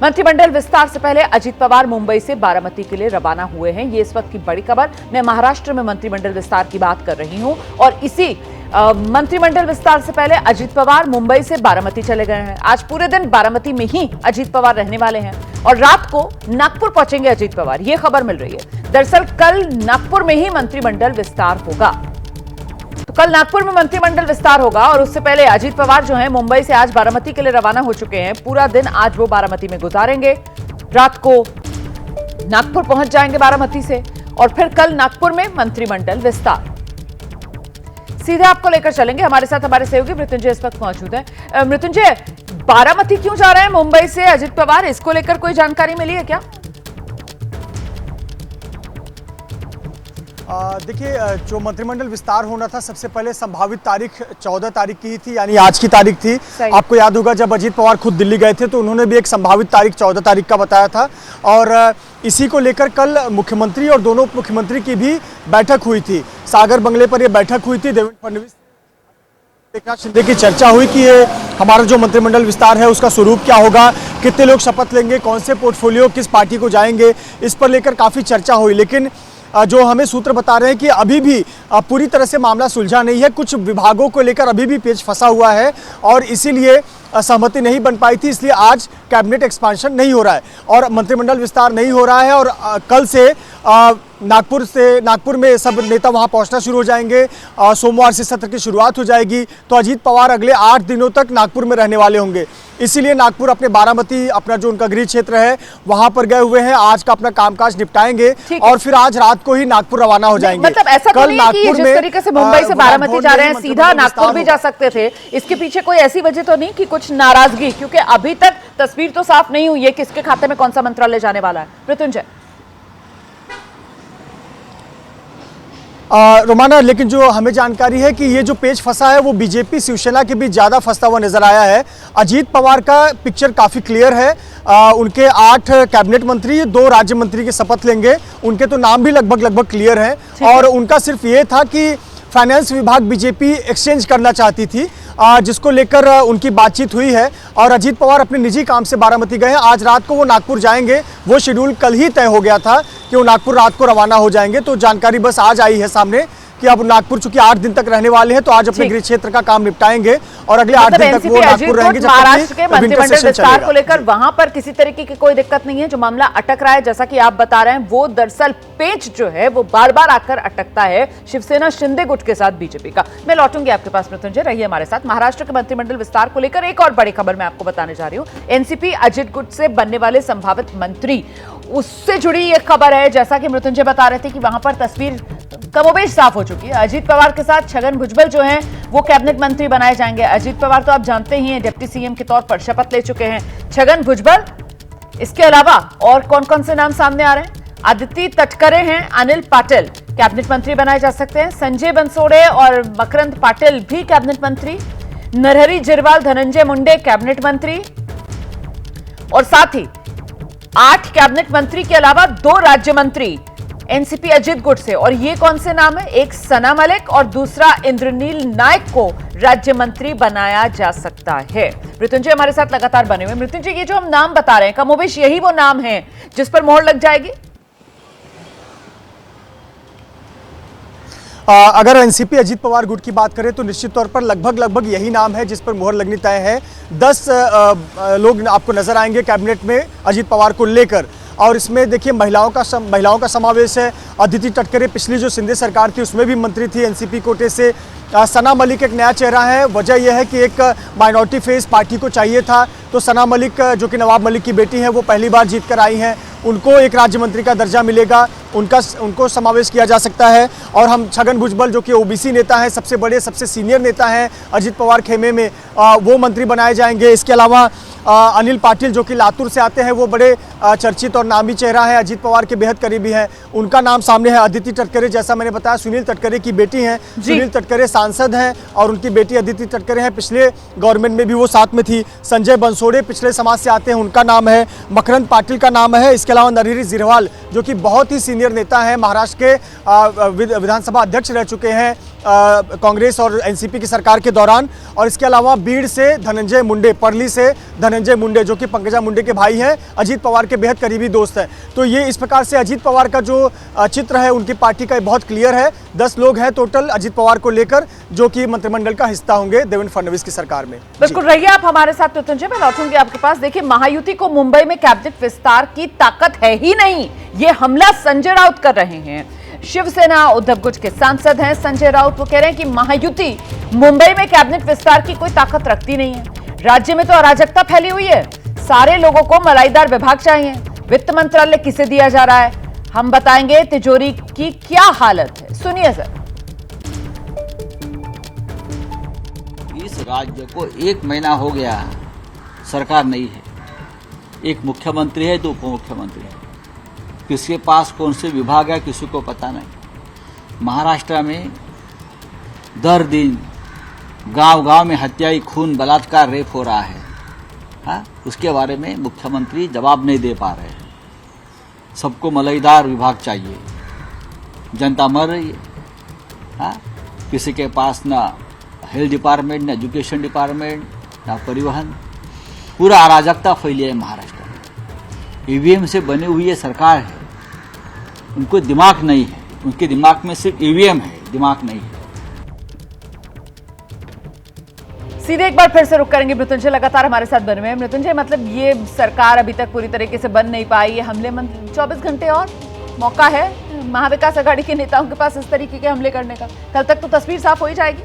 मंत्रिमंडल विस्तार से पहले अजीत पवार मुंबई से बारामती के लिए रवाना हुए हैं। ये इस वक्त की बड़ी खबर। मैं महाराष्ट्र में मंत्रिमंडल विस्तार की बात कर रही हूं और इसी मंत्रिमंडल विस्तार से पहले अजीत पवार मुंबई से बारामती चले गए हैं। आज पूरे दिन बारामती में ही अजीत पवार रहने वाले हैं और रात को नागपुर पहुंचेंगे अजीत पवार, ये खबर मिल रही है। दरअसल कल नागपुर में ही मंत्रिमंडल विस्तार होगा, तो कल नागपुर में मंत्रिमंडल विस्तार होगा और उससे पहले अजीत पवार जो हैं मुंबई से आज बारामती के लिए रवाना हो चुके हैं। पूरा दिन आज वो बारामती में गुजारेंगे, रात को नागपुर पहुंच जाएंगे बारामती से और फिर कल नागपुर में मंत्रिमंडल विस्तार। सीधे आपको लेकर चलेंगे, हमारे साथ हमारे सहयोगी मृत्युंजय इस वक्त मौजूद है। मृत्युंजय, बारामती क्यों जा रहे हैं मुंबई से अजीत पवार, इसको लेकर कोई जानकारी मिली है क्या? देखिए, जो मंत्रिमंडल विस्तार होना था सबसे पहले संभावित तारीख 14 तारीख की ही थी, यानी आज की तारीख थी। आपको याद होगा जब अजीत पवार खुद दिल्ली गए थे तो उन्होंने भी एक संभावित तारीख 14 तारीख का बताया था और इसी को लेकर कल मुख्यमंत्री और दोनों उप मुख्यमंत्री की भी बैठक हुई थी। सागर बंगले पर यह बैठक हुई थी। देवेंद्र फडणवीस, एकनाथ शिंदे की चर्चा हुई कि हमारा जो मंत्रिमंडल विस्तार है उसका स्वरूप क्या होगा, कितने लोग शपथ लेंगे, कौन से पोर्टफोलियो किस पार्टी को जाएंगे, इस पर लेकर काफ़ी चर्चा हुई। लेकिन जो हमें सूत्र बता रहे हैं कि अभी भी पूरी तरह से मामला सुलझा नहीं है, कुछ विभागों को लेकर अभी भी पेच फंसा हुआ है और इसीलिए सहमति नहीं बन पाई थी, इसलिए आज कैबिनेट एक्सपांशन नहीं हो रहा है और मंत्रिमंडल विस्तार नहीं हो रहा है। और कल से नागपुर में सब नेता वहां पहुंचना शुरू हो जाएंगे। सोमवार से सत्र की शुरुआत हो जाएगी, तो अजीत पवार अगले 8 दिनों तक नागपुर में रहने वाले होंगे। इसीलिए नागपुर अपने बारामती, अपना जो उनका गृह क्षेत्र है वहां पर गए हुए हैं। आज का अपना कामकाज निपटाएंगे और फिर आज रात को ही नागपुर रवाना हो जाएंगे। मतलब ऐसा तो नहीं कि जिस तरीके से मुंबई से बारामती जा रहे हैं सीधा नागपुर भी जा सकते थे, इसके पीछे कोई ऐसी वजह तो नहीं कि कुछ नाराजगी, क्योंकि अभी तक तस्वीर तो साफ नहीं हुई है किसके खाते में कौन सा मंत्रालय जाने वाला है। मृत्युंजय, रोमाना, लेकिन जो हमें जानकारी है कि ये जो पेच फंसा है वो बीजेपी शिवसेना के बीच ज़्यादा फंसता हुआ नजर आया है। अजीत पवार का पिक्चर काफ़ी क्लियर है। उनके 8 कैबिनेट मंत्री, 2 राज्य मंत्री की शपथ लेंगे, उनके तो नाम भी लगभग क्लियर हैं और उनका सिर्फ ये था कि फाइनेंस विभाग बीजेपी एक्सचेंज करना चाहती थी, जिसको लेकर उनकी बातचीत हुई है और अजीत पवार अपने निजी काम से बारामती गए हैं। आज रात को वो नागपुर जाएंगे, वो शेड्यूल कल ही तय हो गया था कि वो नागपुर रात को रवाना हो जाएंगे। तो जानकारी बस आज आई है सामने कि अब नागपुर चूंकि 8 दिन तक रहने वाले हैं तो आज अपने गृह क्षेत्र का काम निपटाएंगे और अगले 8 दिन तक वो नागपुर रहेंगे। महाराष्ट्र के मंत्रिमंडल विस्तार को लेकर वहां पर किसी तरीके की कोई दिक्कत नहीं है। जो मामला अटक रहा है, जैसा कि आप बता रहे हैं, वो दरअसल पेच जो है वो बार बार आकर अटकता है शिवसेना शिंदे गुट के साथ बीजेपी का। मैं लौटूंगी आपके पास मृत्युंजय, रहिए हमारे साथ। महाराष्ट्र के मंत्रिमंडल विस्तार को लेकर एक और बड़ी खबर मैं आपको बताने जा रही हूँ। एनसीपी अजित गुट से बनने वाले संभावित मंत्री, उससे जुड़ी एक खबर है। जैसा कि मृत्युंजय बता रहे थे कि वहां पर तस्वीर कमोबेश साफ हो चुकी है। अजीत पवार के साथ छगन भुजबल जो हैं वो कैबिनेट मंत्री बनाए जाएंगे। अजीत पवार तो आप जानते ही हैं डिप्टी सीएम के तौर पर शपथ ले चुके हैं। छगन भुजबल, इसके अलावा और कौन कौन से नाम सामने आ रहे हैं? आदित्य तटकरे हैं, अनिल पाटिल कैबिनेट मंत्री बनाए जा सकते हैं। संजय बंसोड़े और मकरंद पाटिल भी कैबिनेट मंत्री। नरहरी जिरवाल, धनंजय मुंडे कैबिनेट मंत्री और साथ ही 8 कैबिनेट मंत्री के अलावा 2 राज्य मंत्री एनसीपी अजित गुट से। और ये कौन से नाम है? एक सना मलिक और दूसरा इंद्रनील नायक को राज्य मंत्री बनाया जा सकता है। मृत्युंजय हमारे साथ लगातार बने हुए। मृत्युंजय, ये जो हम नाम बता रहे हैं कमोबेश यही वो नाम है जिस पर मोहर लग जाएगी? अगर एनसीपी अजीत पवार गुट की बात करें तो निश्चित तौर पर लगभग यही नाम है जिस पर मोहर लगनी तय है। 10 लोग आपको नजर आएंगे कैबिनेट में अजीत पवार को लेकर और इसमें देखिए महिलाओं का समावेश है। अदिति तटकरे पिछली जो शिंदे सरकार थी उसमें भी मंत्री थी एनसीपी कोटे से। सना मलिक एक नया चेहरा है। वजह यह है कि एक माइनॉरिटी फेस पार्टी को चाहिए था, तो सना मलिक जो कि नवाब मलिक की बेटी हैं वो पहली बार जीत कर आई हैं, उनको एक राज्य मंत्री का दर्जा मिलेगा, उनको समावेश किया जा सकता है। और हम छगन भुजबल जो कि ओबीसी नेता हैं, सबसे बड़े सबसे सीनियर नेता हैं अजीत पवार खेमे में, वो मंत्री बनाए जाएंगे। इसके अलावा अनिल पाटिल जो कि लातूर से आते हैं, वो बड़े चर्चित और नामी चेहरा है, अजीत पवार के बेहद करीबी हैं, उनका नाम सामने है। अदिति तटकरे, जैसा मैंने बताया, सुनील तटकरे की बेटी हैं। सुनील तटकरे सांसद हैं और उनकी बेटी अदिति तटकरे हैं, पिछले गवर्नमेंट में भी वो साथ में थी। संजय बंसोड़े पिछले समाज से आते हैं, उनका नाम है। मकरंद पाटिल का नाम है। इसके अलावा नरहरी जिरवाल जो कि बहुत ही सीनियर नेता हैं, महाराष्ट्र के विधानसभा अध्यक्ष रह चुके हैं, कांग्रेस और एनसीपी की सरकार के दौरान। और इसके अलावा बीड़ से धनंजय मुंडे, पर्ली से धनंजय मुंडे जो कि पंकजा मुंडे के भाई हैं, अजीत पवार के बेहद करीबी दोस्त हैं। तो ये इस प्रकार से अजीत पवार का जो चित्र है उनकी पार्टी का बहुत क्लियर है। 10 लोग हैं टोटल अजीत पवार को लेकर जो कि मंत्रिमंडल का हिस्सा होंगे देवेंद्र फडणवीस की सरकार में। बिल्कुल रहिए आप हमारे साथ मृत्युंजय, मैं लौटूंगी आपके पास। देखिए, महायुति को मुंबई में कैबिनेट विस्तार की ताकत है ही नहीं, ये हमला संजय राउत कर रहे हैं। शिवसेना उद्धव गुट के सांसद हैं संजय राउत, वो कह रहे हैं कि महायुति मुंबई में कैबिनेट विस्तार की कोई ताकत रखती नहीं है। राज्य में तो अराजकता फैली हुई है, सारे लोगों को मलाईदार विभाग चाहिए, वित्त मंत्रालय किसे दिया जा रहा है, हम बताएंगे तिजोरी की क्या हालत है, सुनिए सर। इस राज्य को 1 महीना हो गया, सरकार नहीं है, एक मुख्यमंत्री है, 2 उप मुख्यमंत्री है, किसके पास कौन से विभाग है किसी को पता नहीं। महाराष्ट्र में दर दिन गांव-गांव में हत्याएं, खून, बलात्कार, रेप हो रहा है, हाँ? उसके बारे में मुख्यमंत्री जवाब नहीं दे पा रहे हैं। सबको मलाईदार विभाग चाहिए, जनता मर रही है, हाँ? किसी के पास ना हेल्थ डिपार्टमेंट, ना एजुकेशन डिपार्टमेंट, ना परिवहन, पूरा अराजकता फैली है महाराष्ट्र में। ईवीएम से बनी हुई ये सरकार है, उनको दिमाग नहीं है, उनके दिमाग में सिर्फ ईवीएम है, दिमाग नहीं है। सीधे एक बार फिर से रुक करेंगे मृत्युंजय, लगातार हमारे साथ बने हुए हैं। मृत्युंजय, मतलब ये सरकार अभी तक पूरी तरीके से बन नहीं पाई, ये हमले 24 घंटे और मौका है महाविकास आघाड़ी के नेताओं के पास इस तरीके के हमले करने का, कल तक तो तस्वीर साफ हो ही जाएगी।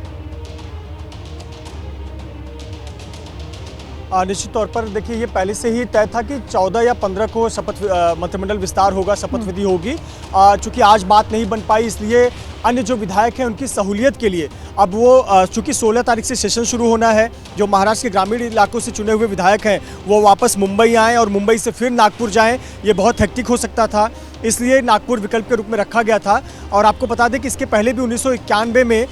निश्चित तौर पर देखिए, ये पहले से ही तय था कि 14 या 15 को मंत्रिमंडल विस्तार होगा, शपथ विधि होगी। चूंकि आज बात नहीं बन पाई, इसलिए अन्य जो विधायक हैं उनकी सहूलियत के लिए अब वो चूंकि 16 तारीख से सेशन शुरू होना है, जो महाराष्ट्र के ग्रामीण इलाकों से चुने हुए विधायक हैं वो वापस मुंबई आएँ और मुंबई से फिर नागपुर जाएँ, ये बहुत हेक्टिक हो सकता था, इसलिए नागपुर विकल्प के रूप में रखा गया था। और आपको बता दें कि इसके पहले भी 1991 में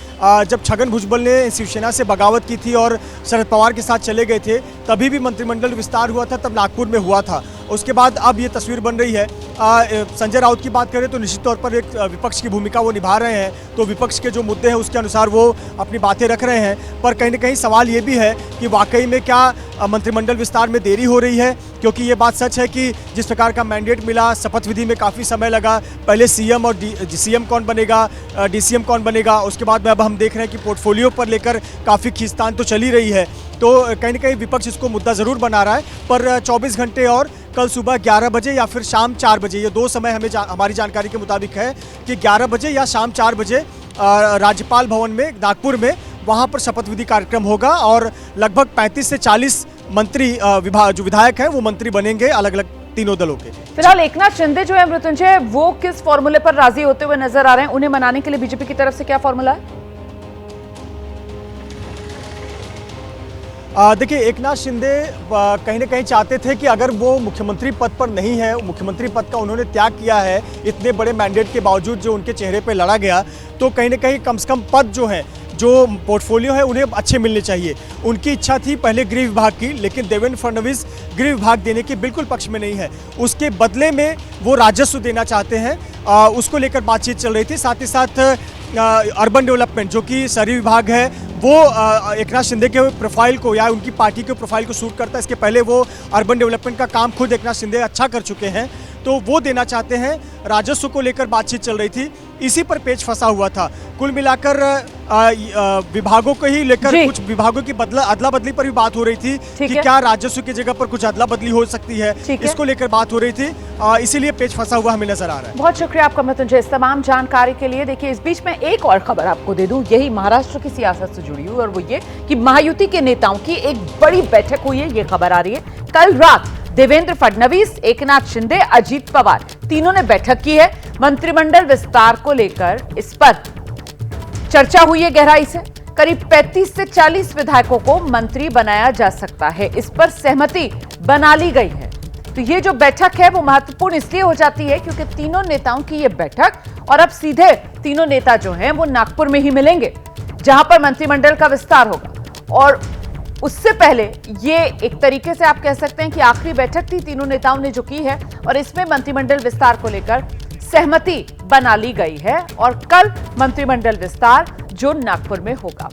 जब छगन भुजबल ने शिवसेना से बगावत की थी और शरद पवार के साथ चले गए थे, तभी भी मंत्रिमंडल विस्तार हुआ था, तब नागपुर में हुआ था। उसके बाद अब ये तस्वीर बन रही है। संजय राउत की बात करें तो निश्चित तौर पर एक विपक्ष की भूमिका वो निभा रहे हैं, तो विपक्ष के जो मुद्दे हैं उसके अनुसार वो अपनी बातें रख रहे हैं। पर कहीं ना कहीं सवाल ये भी है कि वाकई में क्या मंत्रिमंडल विस्तार में देरी हो रही है, क्योंकि ये बात सच है कि जिस प्रकार का मैंडेट मिला, शपथ विधि में काफ़ी समय लगा, पहले सीएम और सीएम कौन बनेगा, डीसीएम कौन बनेगा, उसके बाद में अब हम देख रहे हैं कि पोर्टफोलियो पर लेकर काफ़ी खींचतान तो चली रही है। तो कहीं ना कहीं विपक्ष इसको मुद्दा ज़रूर बना रहा है, पर 24 घंटे और कल सुबह 11 बजे या फिर शाम 4 बजे, ये 2 समय हमें हमारी जानकारी के मुताबिक है कि 11 बजे या शाम 4 बजे राज्यपाल भवन में नागपुर में वहाँ पर शपथ विधि कार्यक्रम होगा और लगभग 35 से 40 मंत्री जो विधायक हैं वो मंत्री बनेंगे अलग अलग तीनों दलों के। फिलहाल एकनाथ शिंदे जो है मृत्युंजय, वो किस फॉर्मूले पर राजी होते हुए नजर आ रहे हैं? उन्हें मनाने के लिए बीजेपी की तरफ से क्या फॉर्मूला है? देखिए, एकनाथ शिंदे कहीं ना कहीं चाहते थे कि अगर वो मुख्यमंत्री पद पर नहीं है, मुख्यमंत्री पद का उन्होंने त्याग किया है, इतने बड़े मैंडेट के बावजूद जो उनके चेहरे पे लड़ा गया, तो कहीं ना कहीं कम से कम पद जो है, जो पोर्टफोलियो है, उन्हें अच्छे मिलने चाहिए। उनकी इच्छा थी पहले गृह विभाग की, लेकिन देवेंद्र फडणवीस गृह विभाग देने के बिल्कुल पक्ष में नहीं है। उसके बदले में वो राजस्व देना चाहते हैं, उसको लेकर बातचीत चल रही थी। साथ ही साथ अर्बन डेवलपमेंट जो कि शहरी विभाग है, वो एकनाथ शिंदे के प्रोफाइल को या उनकी पार्टी के प्रोफाइल को सूट करता है। इसके पहले वो अर्बन डेवलपमेंट का काम खुद एकनाथ शिंदे अच्छा कर चुके हैं, तो वो देना चाहते हैं। राजस्व को लेकर बातचीत चल रही थी, इसी पर पेच फंसा हुआ था। कुल मिलाकर विभागों को ही लेकर कुछ विभागों की अदला बदली पर भी बात हो रही थी कि क्या राजस्व की जगह पर कुछ अदला बदली हो सकती है, इसको लेकर बात हो रही थी, इसीलिए पेच फंसा हुआ हमें नजर आ रहा है। बहुत शुक्रिया आपका मृत्युंजय इस तमाम जानकारी के लिए। देखिए, इस बीच में एक और खबर आपको दे दूं, यही महाराष्ट्र की सियासत से जुड़ी हुई, और वो ये कि महायुति के नेताओं की एक बड़ी बैठक हुई है, ये खबर आ रही है। कल रात देवेंद्र फडणवीस, एकनाथ शिंदे, अजीत पवार तीनों ने बैठक की है मंत्रिमंडल विस्तार को लेकर। इस पर चर्चा हुई है गहराई से। करीब 35 से 40 विधायकों को मंत्री बनाया जा सकता है, इस पर सहमति बना ली गई है। तो ये जो बैठक है वो महत्वपूर्ण इसलिए हो जाती है क्योंकि तीनों नेताओं की ये बैठक, और अब सीधे तीनों नेता जो हैं वो नागपुर में ही मिलेंगे जहां पर मंत्रिमंडल का विस्तार होगा। और उससे पहले ये एक तरीके से आप कह सकते हैं कि आखिरी बैठक थी तीनों नेताओं ने जो की है, और इसमें मंत्रिमंडल विस्तार को लेकर सहमति बना ली गई है। और कल मंत्रिमंडल विस्तार जो नागपुर में होगा।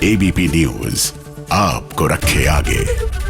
एबीपी न्यूज आपको रखे आगे।